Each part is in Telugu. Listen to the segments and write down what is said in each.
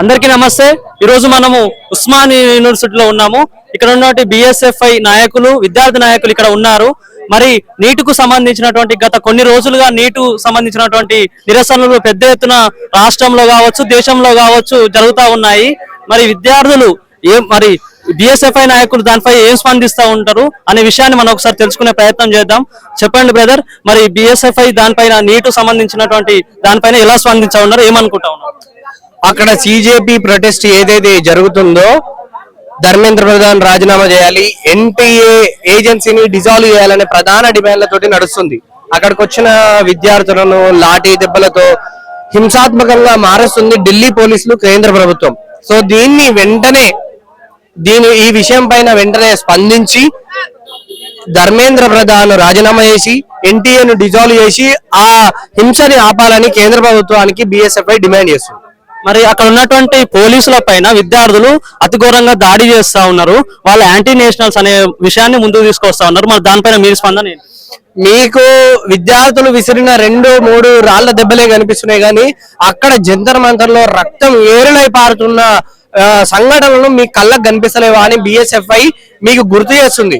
అందరికీ నమస్తే. ఈరోజు మనము ఉస్మానియా యూనివర్సిటీలో ఉన్నాము. ఇక్కడ ఉన్నటువంటి బిఎస్ఎఫ్ఐ నాయకులు, విద్యార్థి నాయకులు ఇక్కడ ఉన్నారు. మరి నీటుకు సంబంధించినటువంటి గత కొన్ని రోజులుగా నీటు సంబంధించినటువంటి నిరసనలు పెద్ద ఎత్తున రాష్ట్రంలో కావచ్చు, దేశంలో కావచ్చు జరుగుతూ ఉన్నాయి. మరి విద్యార్థులు మరి బిఎస్ఎఫ్ఐ నాయకులు దానిపై ఏం స్పందిస్తూ ఉంటారు అనే విషయాన్ని మనం ఒకసారి తెలుసుకునే ప్రయత్నం చేద్దాం. చెప్పండి బ్రదర్, మరి బిఎస్ఎఫ్ఐ దానిపైన నీటు సంబంధించినటువంటి దానిపైన ఎలా స్పందించా ఉన్నారు, ఏమనుకుంటా ఉన్నారు? అక్కడ సిజేపీ ప్రొటెస్ట్ ఏదైతే జరుగుతుందో ధర్మేంద్ర ప్రధాన్ రాజీనామా చేయాలి, ఎన్టీఏ ఏజెన్సీని డిజాల్వ్ చేయాలనే ప్రధాన డిమాండ్లతోటి నడుస్తుంది. అక్కడికి వచ్చిన విద్యార్థులను లాఠీ దెబ్బలతో హింసాత్మకంగా మారుస్తుంది ఢిల్లీ పోలీసులు, కేంద్ర ప్రభుత్వం. సో ఈ విషయం పైన వెంటనే స్పందించి ధర్మేంద్ర ప్రధాన్ రాజీనామా చేసి ఎన్టీఏను డిజాల్వ్ చేసి ఆ హింసని ఆపాలని కేంద్ర ప్రభుత్వానికి బిఎస్ఎఫ్ఐ డిమాండ్ చేస్తుంది. మరి అక్కడ ఉన్నటువంటి పోలీసుల పైన విద్యార్థులు అతి ఘోరంగా దాడి చేస్తా ఉన్నారు. వాళ్ళు యాంటీ నేషనల్స్ అనే విషయాన్ని ముందుకు తీసుకొస్తా ఉన్నారు. మరి దానిపైన మీరు స్పందన? మీకు విద్యార్థులు విసిరిన 2-3 రాళ్ల దెబ్బలే కనిపిస్తున్నాయి, కానీ అక్కడ జంతర్ మంతర్ లో రక్తం ఏరులై పారుతున్న సంఘటనలు మీ కళ్ళకు కనిపిస్తలేవా అని బిఎస్ఎఫ్ఐ మీకు గుర్తు చేస్తుంది.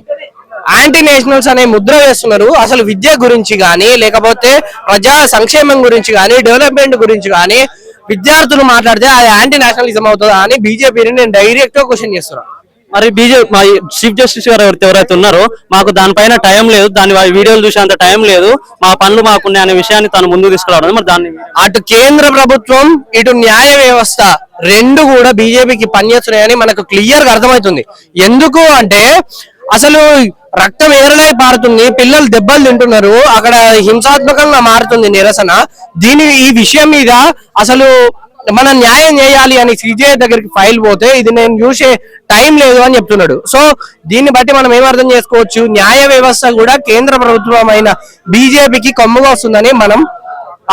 యాంటీ నేషనల్స్ అనే ముద్ర వేస్తున్నారు. అసలు విద్య గురించి కానీ, లేకపోతే ప్రజా సంక్షేమం గురించి కానీ, డెవలప్మెంట్ గురించి కానీ విద్యార్థులు మాట్లాడితే అది యాంటీ నేషనలిజం అవుతుందా అని బీజేపీని నేను డైరెక్ట్ గా క్వశ్చన్ చేస్తున్నాను. మరి మా చీఫ్ జస్టిస్ గారు ఎవరైతే ఉన్నారో మాకు దానిపైన టైం లేదు, దాని వీడియోలు చూసేంత టైం లేదు, మా పనులు మాకున్నాయి అనే విషయాన్ని తను ముందుకు తీసుకురావడం. మరి దాన్ని అటు కేంద్ర ప్రభుత్వం ఇటు న్యాయ వ్యవస్థ రెండు కూడా బీజేపీకి పనిచేస్తున్నాయని మనకు క్లియర్ గా అర్థమవుతుంది. ఎందుకు అంటే అసలు రక్తం ఏరలై పారుతుంది, పిల్లలు దెబ్బలు తింటున్నారు, అక్కడ హింసాత్మకంగా మారుతుంది నిరసన. ఈ విషయం మీద అసలు మనం న్యాయం చేయాలి అని సిజే దగ్గరికి ఫైల్ పోతే ఇది నేను చూసే టైం లేదు అని చెప్తున్నాడు. సో దీన్ని బట్టి మనం ఏం అర్థం చేసుకోవచ్చు, న్యాయ వ్యవస్థ కూడా కేంద్ర ప్రభుత్వం అయిన బీజేపీకి కొమ్ముగా వస్తుందని మనం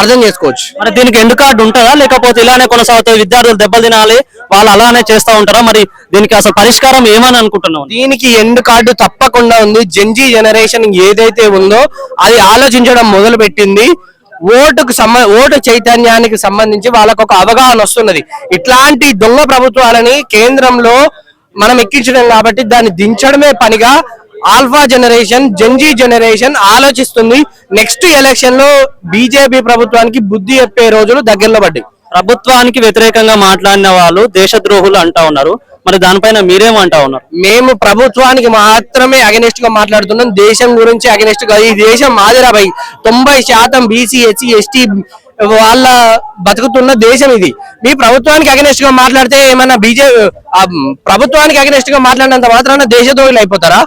అర్థం చేసుకోవచ్చు. మరి దీనికి ఎండ్ కార్డు ఉంటుందా, లేకపోతే ఇలానే కొనసాగుతాయి, విద్యార్థులు దెబ్బలు తినాలి వాళ్ళు అలానే చేస్తూ ఉంటారా? మరి దీనికి అసలు పరిష్కారం ఏమని అనుకుంటున్నాం? దీనికి ఎండ్ కార్డు తప్పకుండా ఉంది. జెన్జీ జనరేషన్ ఏదైతే ఉందో అది ఆలోచించడం మొదలు పెట్టింది. ఓటు చైతన్యానికి సంబంధించి వాళ్ళకు ఒక అవగాహన వస్తున్నది. ఇట్లాంటి దొంగ ప్రభుత్వాలని కేంద్రంలో మనం ఎక్కించడం కాబట్టి దాన్ని దించడమే పనిగా ఆల్ఫా జనరేషన్, జెన్జీ జనరేషన్ ఆలోచిస్తుంది. నెక్స్ట్ ఎలక్షన్ లో బీజేపీ ప్రభుత్వానికి బుద్ధి చెప్పే రోజులు దగ్గరలో పడ్డాయి. ప్రభుత్వానికి వ్యతిరేకంగా మాట్లాడిన వాళ్ళు దేశద్రోహులు అంటా ఉన్నారు. మరి దానిపైన మీరేమంటా ఉన్నారు? మేము ప్రభుత్వానికి మాత్రమే అగెనిస్ట్ గా మాట్లాడుతున్నాం, దేశం గురించి అగెనిస్ట్ గా. ఈ దేశం మాదిరాబాయి 90% బీసీ, ఎస్సీ, ఎస్టీ వాళ్ళ బతుకుతున్న దేశం ఇది. మీ ప్రభుత్వానికి అగెనిస్ట్ గా మాట్లాడితే ఏమన్నా ప్రభుత్వానికి అగెనిస్ట్ గా మాట్లాడినంత మాత్రాన దేశద్రోహులు అయిపోతారా?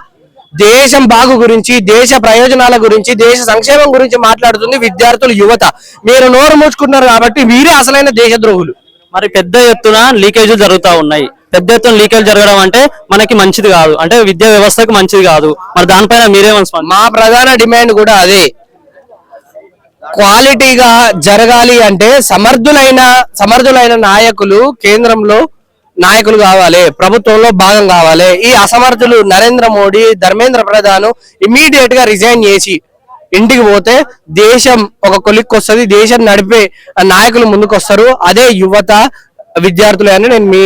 దేశం బాగు గురించి, దేశ ప్రయోజనాల గురించి, దేశ సంక్షేమం గురించి మాట్లాడుతుంది విద్యార్థులు, యువత. మీరు నోరు మూసుకున్నారు కాబట్టి మీరే అసలైన దేశద్రోహులు. మరి పెద్ద ఎత్తున లీకేజీలు జరుగుతూ ఉన్నాయి. పెద్ద ఎత్తున లీకేజ్ జరగడం అంటే మనకి మంచిది కాదు, అంటే విద్యా వ్యవస్థకు మంచిది కాదు. మరి దానిపైన మీరేమని? మా ప్రధాన డిమాండ్ కూడా అదే. క్వాలిటీగా జరగాలి అంటే సమర్థులైన నాయకులు కేంద్రంలో నాయకులు కావాలి, ప్రభుత్వంలో భాగం కావాలి. ఈ అసమర్థులు నరేంద్ర మోడీ, ధర్మేంద్ర ప్రధాన్ ఇమీడియట్ గా రిజైన్ చేసి ఇంటికి పోతే దేశం ఒక కొలిక్కి వస్తుంది, దేశం నడిపే నాయకులు ముందుకు వస్తారు. అదే యువత, విద్యార్థులు అని నేను మీ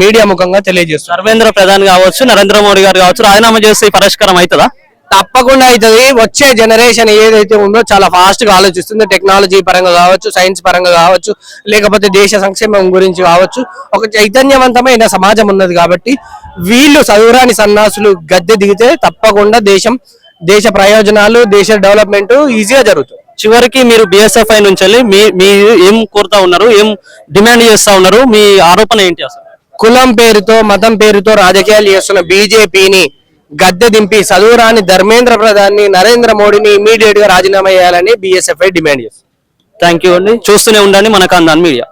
మీడియా ముఖంగా తెలియజేస్తాను. ధర్మేంద్ర ప్రధాన్ కావచ్చు, నరేంద్ర మోడీ గారు కావచ్చు, రాజీనామా చేస్తే పరిష్కారం అవుతుందా? తప్పకుండా అవుతుంది. వచ్చే జనరేషన్ ఏదైతే ఉందో చాలా ఫాస్ట్ గా ఆలోచిస్తుంది. టెక్నాలజీ పరంగా కావచ్చు, సైన్స్ పరంగా కావచ్చు, లేకపోతే దేశ సంక్షేమం గురించి కావచ్చు. ఒక చైతన్యవంతమైన సమాజం ఉన్నది కాబట్టి వీళ్ళు చదువురాని సన్నాసులు గద్దె దిగితే తప్పకుండా దేశ ప్రయోజనాలు, దేశ డెవలప్మెంట్ ఈజీగా జరుగుతుంది. చివరికి మీరు బిఎస్ఎఫ్ఐ నుంచి వెళ్ళి మీరు ఏం కోరుతా ఉన్నారు, ఏం డిమాండ్ చేస్తా ఉన్నారు, మీ ఆరోపణ ఏంటి? అసలు కులం పేరుతో, మతం పేరుతో రాజకీయాలు చేస్తున్న బీజేపీని గద్దె దింపి చదువురాని ధర్మేంద్ర ప్రధాన్, నరేంద్ర మోడీని ఇమీడియట్ గా రాజీనామా చేయాలని బిఎస్ఎఫ్ఐ డిమాండ్ చేస్తుంది. థ్యాంక్ యూ అండి. చూస్తూనే ఉండండి మన కాందాన్ మీడియా.